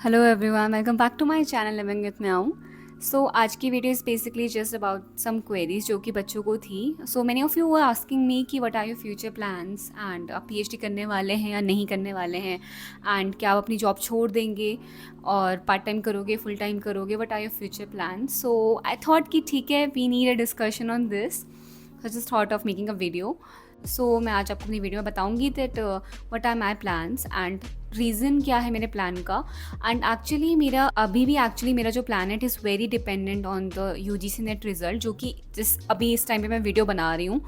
Hello everyone, welcome back to my channel living with meow. So आज की video is basically just about some queries जो कि बच्चों को थी। So many of you were asking me कि what are your future plans and आप PhD करने वाले हैं या नहीं करने वाले हैं, एंड क्या आप अपनी जॉब छोड़ देंगे और पार्ट टाइम करोगे, फुल टाइम करोगे, what are your future plans. So I thought कि ठीक है, we need a discussion on this, so just thought of making a video. So मैं आज आपको अपनी वीडियो में बताऊंगी that what are my plans and reason क्या है मेरे प्लान का। एंड एक्चुअली मेरा जो प्लान है it is very dependent on the UGC net result, जो कि अभी इस टाइम पे मैं वीडियो बना रही हूँ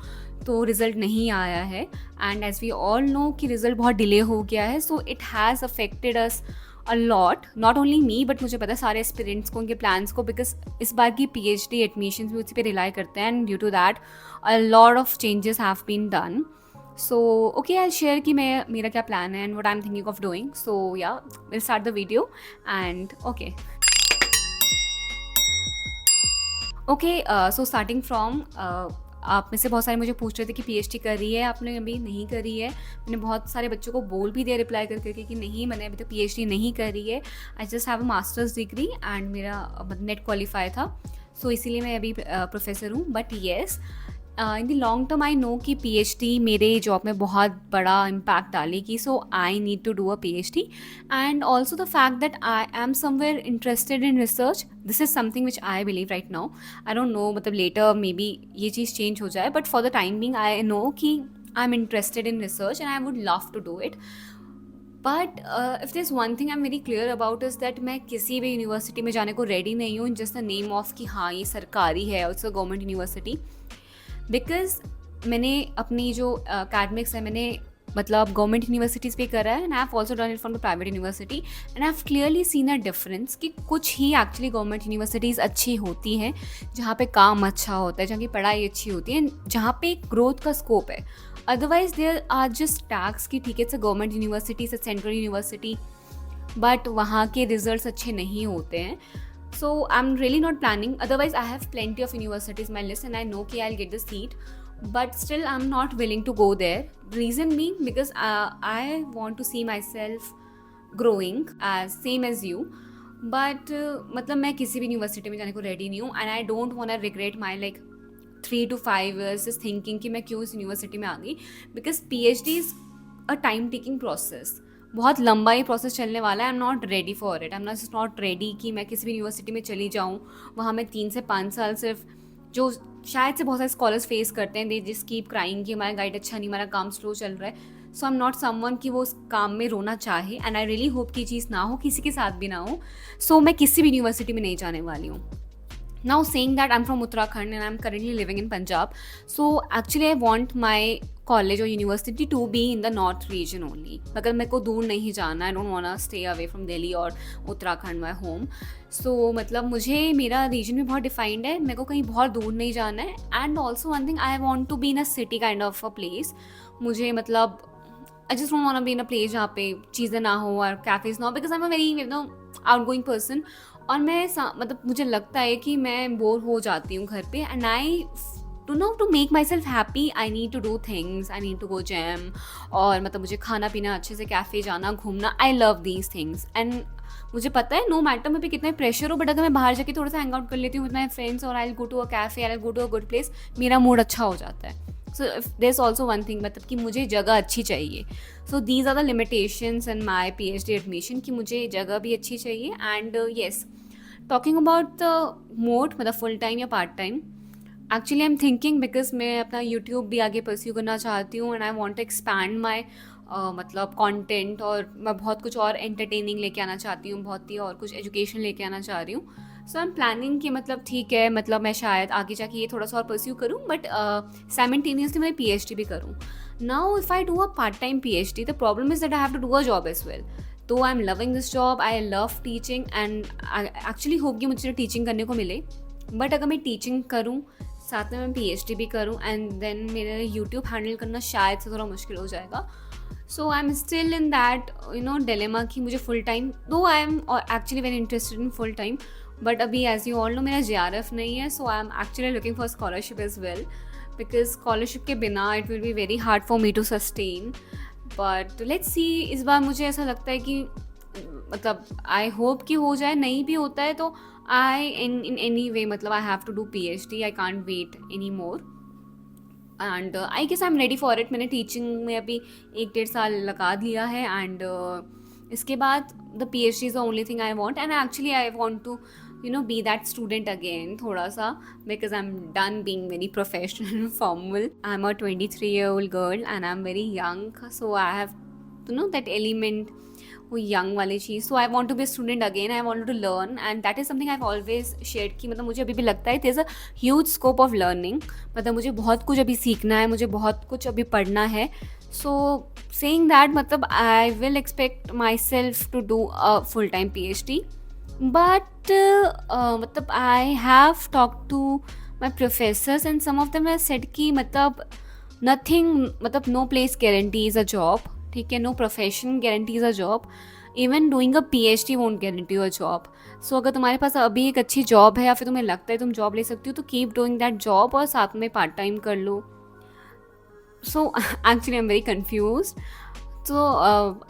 तो रिज़ल्ट नहीं आया है। And as we all know कि रिज़ल्ट बहुत डिले हो गया है, so it has affected us a lot, not only me but मुझे पता है सारे एस्पिरेंट्स को, उनके प्लान्स को, बिकॉज इस बार की पीएचडी एडमिशन्स भी उसी पे रिलाई करते हैं and due to that a lot of changes have been done. So okay, I share कि मेरा क्या प्लान है and what I am thinking of doing. So yeah, will start the video and okay. Okay, so starting from, आप में से बहुत सारे मुझे पूछ रहे थे कि पीएचडी कर रही है आपने, अभी नहीं करी है। मैंने बहुत सारे बच्चों को बोल भी दिया रिप्लाई करके कि नहीं, मैंने अभी तक पीएचडी नहीं करी है। I just have a masters degree and मेरा नेट क्वालिफाई था, सो इसीलिए मैं अभी प्रोफेसर हूँ। But yes, in the long term I know कि पीएचडी मेरे जॉब में बहुत बड़ा इम्पैक्ट डालेगी, so I need to do a PhD. And also the fact that I am somewhere interested in research, this is something which I believe right now. I don't know, मतलब later may be ये चीज़ change हो जाए, but for the time being I know कि I am interested in research and I would love to do it. But if this one thing I am very clear about is that मैं किसी भी university में जाने को ready नहीं हूँ just the name of कि हाँ ये सरकारी है, it's a government university. Because मैंने अपनी जो अकेडमिक्स है, मैंने मतलब गवर्नमेंट यूनिवर्सिटीज़ पे करा है and I have also done it from the private university and I have clearly seen a difference कि कुछ ही एक्चुअली गवर्नमेंट यूनिवर्सिटीज़ अच्छी होती हैं जहाँ पे काम अच्छा होता है, जहाँ की पढ़ाई अच्छी होती है, जहाँ पे ग्रोथ का स्कोप है। Otherwise there are just tax कि ठीक है, it's a government university, it's a central university, but वहाँ के रिजल्ट्स अच्छे नहीं होते हैं। So I'm really not planning. Otherwise, I have plenty of universities in my list, and I know कि I'll get the seat. But still, I'm not willing to go there. Reason being because I want to see myself growing as same as you. But मतलब मैं किसी भी university में जाने को ready नहीं हूँ and I don't want to regret my like 3 to 5 years just thinking कि मैं क्यों इस यूनिवर्सिटी में आ गई। Because P H D is a time taking process, बहुत लंबा ही प्रोसेस चलने वाला है। I am not ready for it, I am just not ready कि मैं किसी भी यूनिवर्सिटी में चली जाऊँ, वहाँ मैं 3 से 5 साल सिर्फ, जो शायद से बहुत सारे स्कॉलर्स फेस करते हैं, दे जस्ट कीप क्राइंग कि हमारा गाइड अच्छा नहीं, हमारा काम स्लो चल रहा है। So I am not someone कि वो उस काम में रोना चाहे एंड आई रियली होप कि चीज़ ना हो, किसी के साथ भी ना हो। सो मैं किसी भी यूनिवर्सिटी में नहीं जाने वाली हूँ। Now saying that I'm from Uttarakhand and I'm currently living in Punjab, so actually I want my college or university to be in the north region only. अगर मेरे को दूर नहीं जाना, I don't wanna stay away from Delhi or Uttarakhand, my home. So मतलब मुझे मेरा reason भी बहुत डिफाइंड है, मेरे को कहीं बहुत दूर नहीं जाना है। And also one thing, I want to be in a city kind of a place. मुझे मतलब I just don't want to be in a place जहाँ पे चीज़ें ना हो और कैफेज ना हो, because I am a very outgoing person. और मैं मतलब मुझे लगता है कि मैं बोर हो जाती हूँ घर पे and I to know to make myself happy I need to do things, I need to go gym, और मतलब मुझे खाना पीना अच्छे से, कैफ़े जाना, घूमना, I love these things. And मुझे पता है नो मैटर मैं पे कितना प्रेशर हो, बट अगर मैं बाहर जाके थोड़ा सा हैंग आउट कर लेती हूँ विद माई फ्रेंड्स और I go to a cafe, I go to a good place, मेरा मूड अच्छा हो जाता है। So there is also one thing, मतलब कि मुझे जगह अच्छी चाहिए। So these are the limitations in my P H D admission कि मुझे जगह भी अच्छी चाहिए। And yes, talking about the mode, मतलब फुल टाइम या part time, actually I am thinking because मैं अपना यूट्यूब भी आगे परस्यू करना चाहती हूँ and I want to expand my मतलब कंटेंट, और मैं बहुत कुछ और एंटरटेनिंग लेके आना चाहती हूँ, बहुत ही और कुछ एजुकेशन लेके आना चाह रही हूँ। सो आई एम प्लानिंग कि मतलब ठीक है, मतलब मैं शायद आगे जाके ये थोड़ा सा और परस्यू करूँ, बट साइमल्टेनियसली मैं पी एच डी भी करूँ। Now if I do a part time P H D, the problem is that I have to do a job as well. तो I am loving this job, I love teaching and actually hope कि मुझे teaching करने को मिले। But अगर मैं teaching करूँ साथ में मैं पीएचडी भी करूँ एंड देन मेरे यूट्यूब हैंडल करना शायद से थोड़ा मुश्किल हो जाएगा। So I am still in that dilemma कि मुझे full time, though I am actually very interested in full time, but अभी एज यू ऑल नो मेरा JRF नहीं है। So I am actually looking for scholarship as well, because scholarship के बिना it will be very hard for me to sustain. But let's see, इस बार मुझे ऐसा लगता है कि मतलब आई होप कि हो जाए, नहीं भी होता है तो आई इन एनी वे मतलब I have to do PhD, I can't wait any more and I guess I am ready for it. मैंने टीचिंग में अभी 1-1.5 साल लगा दिया है एंड इसके बाद the PhD is the only thing I want and actually I want to be that student again थोड़ा सा, because I am done being very professional formal. I am a 23-year-old girl and I am very young, so I have that element, वो young वाली चीज़। So I want to be student again, I want to learn and that is something I always share कि मतलब मुझे अभी भी लगता है there is a huge scope of learning, मतलब मुझे बहुत कुछ अभी सीखना है, मुझे बहुत कुछ अभी पढ़ना है। सो सेइंग दैट मतलब I will expect myself to do a full time PhD, but मतलब I have talk to my professors and some of them have said कि मतलब नथिंग, मतलब no place guarantees a job, ठीक है, no profession guarantees a job, even doing a PhD won't guarantee a job. So अगर तुम्हारे पास अभी एक अच्छी जॉब है या फिर तुम्हें लगता है तुम जॉब ले सकती हो तो कीप डूइंग दैट जॉब और साथ में पार्ट टाइम कर लो। So actually I am very confuse. तो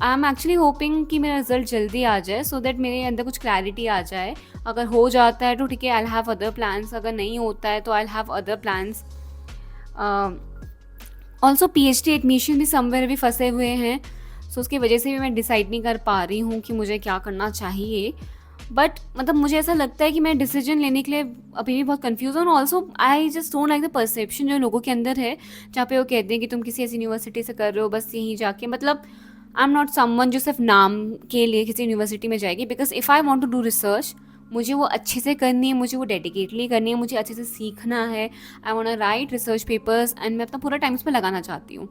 आई एम एक्चुअली होपिंग कि मेरा रिजल्ट जल्दी आ जाए सो दैट मेरे अंदर कुछ क्लैरिटी आ जाए। अगर हो जाता है तो ठीक है, I will have other plans, अगर नहीं होता है तो I will have other plans. Also PhD admission भी समवेयर भी फंसे हुए हैं, सो उसकी वजह से भी मैं डिसाइड नहीं कर पा रही हूँ कि मुझे क्या करना चाहिए। बट मतलब मुझे ऐसा लगता है कि मैं डिसीजन लेने के लिए अभी भी बहुत कंफ्यूज हूँ। Also I just don't like the perception जो लोगों के अंदर है, जहाँ पे वो कहते हैं कि तुम किसी ऐसी यूनिवर्सिटी से कर रहे हो बस यहीं जाके, मतलब आई एम नॉट समवन जो सिर्फ नाम के लिए किसी यूनिवर्सिटी में जाएगी, because if I want to do research मुझे वो अच्छे से करनी है, मुझे वो डेडिकेटली करनी है, मुझे अच्छे से सीखना है। I want to write research papers and मैं अपना पूरा टाइम उसमें लगाना चाहती हूँ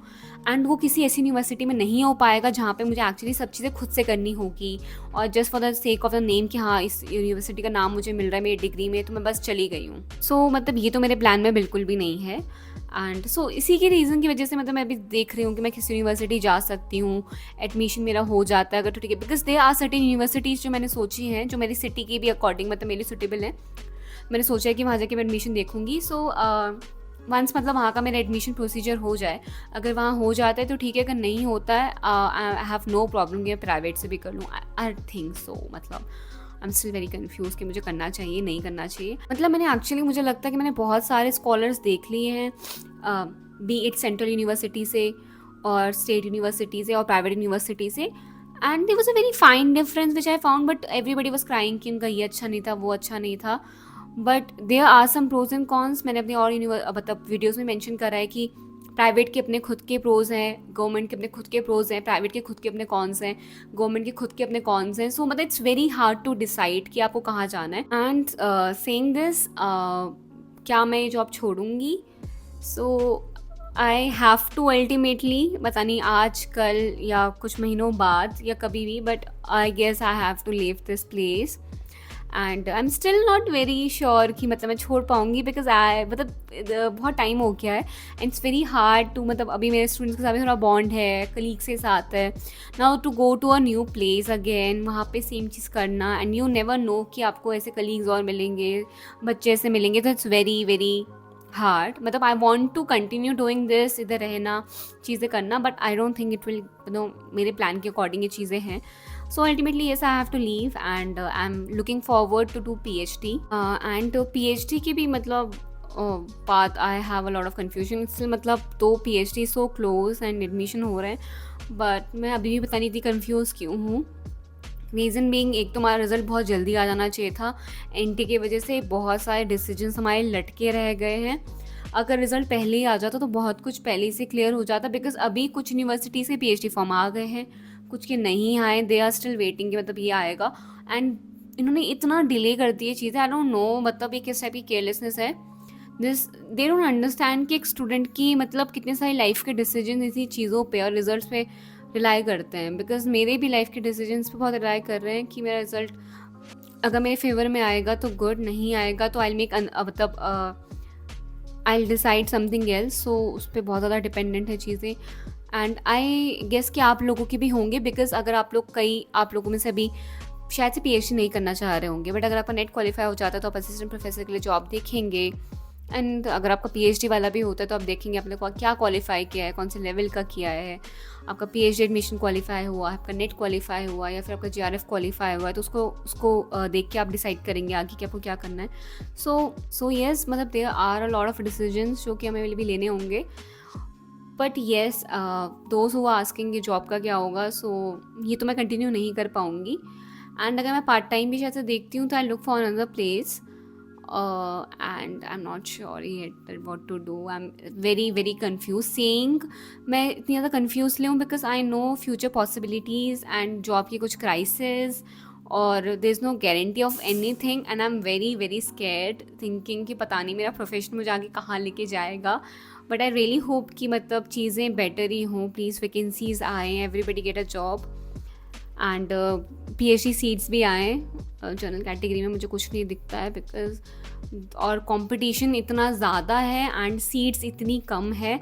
एंड वो किसी ऐसी यूनिवर्सिटी में नहीं हो पाएगा जहाँ पे मुझे एक्चुअली सब चीज़ें खुद से करनी होगी और just for the sake of the name कि हाँ इस यूनिवर्सिटी का नाम मुझे मिल रहा है मेरी डिग्री में तो मैं बस चली गई हूँ। सो मतलब ये तो मेरे प्लान में बिल्कुल भी नहीं है एंड सो इसी के रीज़न की वजह से मतलब मैं अभी देख रही हूँ कि मैं किस यूनिवर्सिटी जा सकती हूँ, एडमिशन मेरा हो जाता है अगर तो ठीक है, because they are certain universities जो मैंने सोची हैं जो मेरी सिटी के भी अकॉर्डिंग मतलब मेरी सुटेबल है। मैंने सोचा है कि वहाँ जाके मैं एडमिशन देखूँगी। सो वंस मतलब वहाँ का मेरा एडमिशन प्रोसीजर हो जाए, अगर वहाँ हो जाता है तो ठीक है, अगर नहीं होता है आई हैव नो प्रॉब्लम कि मैं प्राइवेट से भी कर लूँ। आई थिंक सो, मतलब आई एम स्टिल वेरी कन्फ्यूज कि मुझे करना चाहिए नहीं करना चाहिए। मतलब मैंने एक्चुअली मुझे लगता है कि मैंने बहुत सारे स्कॉलर्स देख लिए हैं, बी इट सेंट्रल यूनिवर्सिटी से और स्टेट यूनिवर्सिटी से और प्राइवेट यूनिवर्सिटी से, and there was a very fine difference which I found, but everybody was crying कि उनका ये अच्छा नहीं था वो अच्छा नहीं था। But there are some pros and cons. मैंने अपने और मतलब वीडियोज़ में मेंशन करा है कि प्राइवेट के अपने खुद के प्रोज हैं, गवर्नमेंट के अपने खुद के प्रोज हैं, प्राइवेट के खुद के अपने कॉन्स हैं, गवर्नमेंट के खुद के अपने कॉन्स हैं। सो मतलब it's very hard to decide कि आपको कहाँ जाना है। एंड सेइंग दिस, क्या मैं ये जॉब छोड़ूंगी? So I have to ultimately, पता नहीं आज कल या कुछ महीनों बाद या कभी भी, but I guess I have to leave this place and I am still not very sure कि मतलब मैं छोड़ पाऊँगी, बिकॉज आई मतलब बहुत टाइम हो गया है and it's very hard to, मतलब अभी मेरे स्टूडेंट्स के साथ भी थोड़ा बॉन्ड है, कलीग्स के साथ है, now to go to a new place again, वहाँ पे सेम चीज़ करना एंड यू नेवर नो कि आपको ऐसे कलीग्स और मिलेंगे, बच्चे ऐसे मिलेंगे, तो इट्स वेरी वेरी हार्ड। मतलब I want to continue doing this, इधर रहना, चीज़ें करना, but I don't think it will मेरे प्लान के अकॉर्डिंग ये चीज़ें हैं। So ultimately, yes, I have to leave and I'm looking forward to do PhD. And PhD की भी मतलब path I have a lot of confusion. Still मतलब तो PhD so close and admission हो रहे हैं, but मैं अभी भी पता नहीं थी confused क्यों हूँ। रीज़न बीइंग, एक तो हमारा रिज़ल्ट बहुत जल्दी आ जाना चाहिए था, NT की वजह से बहुत सारे डिसीजंस हमारे लटके रह गए हैं। अगर रिज़ल्ट पहले ही आ जाता तो बहुत कुछ पहले ही से क्लियर हो जाता, बिकॉज अभी कुछ यूनिवर्सिटी से PhD फॉर्म आ गए हैं, कुछ के नहीं आए, दे आर स्टिल वेटिंग कि मतलब ये आएगा एंड इन्होंने इतना डिले कर दिए चीज़ें, आई डोंट नो मतलब ये किस टाइप की केयरलेसनेस है। दिस दे डोंट अंडरस्टैंड कि एक स्टूडेंट की मतलब कितने सारी लाइफ के डिसीजन इसी चीज़ों पे और रिजल्ट्स पे रिलाई करते हैं, बिकॉज मेरे भी लाइफ के डिसीजंस पे बहुत रिलाई कर रहे हैं कि मेरा रिजल्ट अगर मेरे फेवर में आएगा तो गुड, नहीं आएगा तो आई मेक मतलब आई डिसाइड समथिंग एल्स। सो उस पर बहुत ज़्यादा डिपेंडेंट है चीज़ें एंड आई गेस कि आप लोगों की भी होंगे, बिकॉज अगर आप लोगों में से अभी शायद से PhD नहीं करना चाह रहे होंगे, बट अगर आपका नेट क्वालिफाई हो जाता है तो आप असिस्टेंट प्रोफेसर के लिए जॉब देखेंगे एंड अगर आपका पीएचडी वाला भी होता है तो आप देखेंगे आपने क्या क्वालिफाई किया है, कौन से लेवल का किया है, आपका पीएचडी एडमिशन क्वालिफाई हुआ, आपका नेट क्वालिफाई हुआ या फिर आपका जीआरएफ क्वालिफाई हुआ है, तो उसको देख के आप डिसाइड करेंगे आगे कि आपको क्या करना है. सो येस, मतलब there are a lot of decisions जो कि हमें भी लेने होंगे. But yes, those who are asking ये जॉब का क्या होगा, सो ये तो मैं कंटिन्यू नहीं कर पाऊँगी. एंड अगर मैं पार्ट टाइम भी शायद से देखती हूँ तो I look for another place. And I'm not sure yet what to do. I'm very confused. Saying मैं इतनी ज़्यादा confused ले हूँ because I know future possibilities and job की कुछ crisis और there's no guarantee of anything and I'm very scared thinking कि पता नहीं मेरा profession मुझे आगे कहाँ लेके जाएगा. But I really hope कि मतलब चीज़ें better ही हों. Please vacancies आएँ, everybody get a job. And PhD seats भी आए. जनरल कैटेगरी में मुझे कुछ नहीं दिखता है बिकॉज और कंपटीशन इतना ज़्यादा है एंड सीट्स इतनी कम है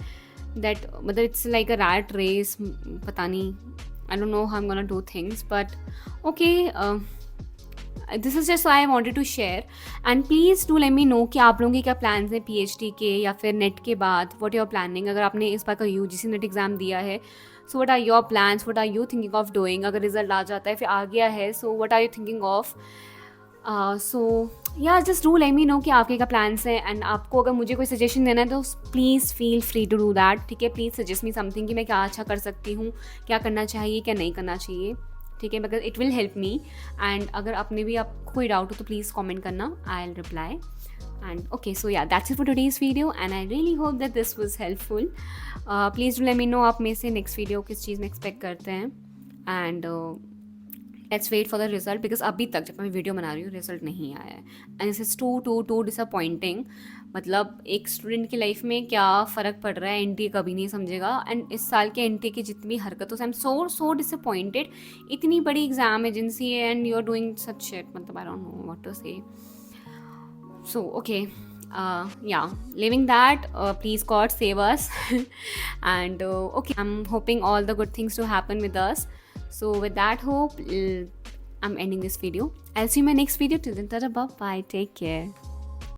दैट मतलब it's like a rat race. पता नहीं, I don't know how I am gonna do things, but okay, this is just I wanted to share. And please do let me know कि आप लोगों के क्या प्लान्स हैं PhD के या फिर नेट के बाद. व्हाट यूर प्लानिंग, अगर आपने इस बार का यूजीसी नेट एग्ज़ाम दिया है, so what are your plans, what are you thinking of doing. अगर रिजल्ट आ जाता है फिर आ गया है, so what are you thinking of. So yeah just do let me know कि आपके क्या प्लान्स हैं. एंड आपको अगर मुझे कोई सजेशन देना है तो please feel free to do that. ठीक है, प्लीज़ सजेस्ट मी समथिंग कि मैं क्या अच्छा कर सकती हूँ, क्या करना चाहिए, क्या नहीं करना चाहिए. ठीक है, because it will help me. And अगर अपने भी आपको कोई डाउट हो तो प्लीज़ कॉमेंट करना, I will reply. And okay, so yeah, that's it for today's video and I really hope that this was helpful. Please do let me know आप में से next video किस चीज़ में expect करते हैं. And let's wait for the result because अभी तक जब मैं वीडियो बना रही हूँ रिजल्ट नहीं आया है and this is too disappointing. मतलब एक स्टूडेंट की लाइफ में क्या फ़र्क पड़ रहा है एनटीए कभी नहीं समझेगा. एंड इस साल के एनटीए की जितनी भी हरकतों से आई एम सो डिसअपॉइंटेड. इतनी बड़ी एग्ज़ाम एजेंसी है and you are doing such shit. मतलब I don't know what to say. So okay, yeah, leaving that, please God save us. And okay, I'm hoping all the good things to happen with us. So with that hope, I'm ending this video. I'll see you in my next video. Till then, bye bye, take care.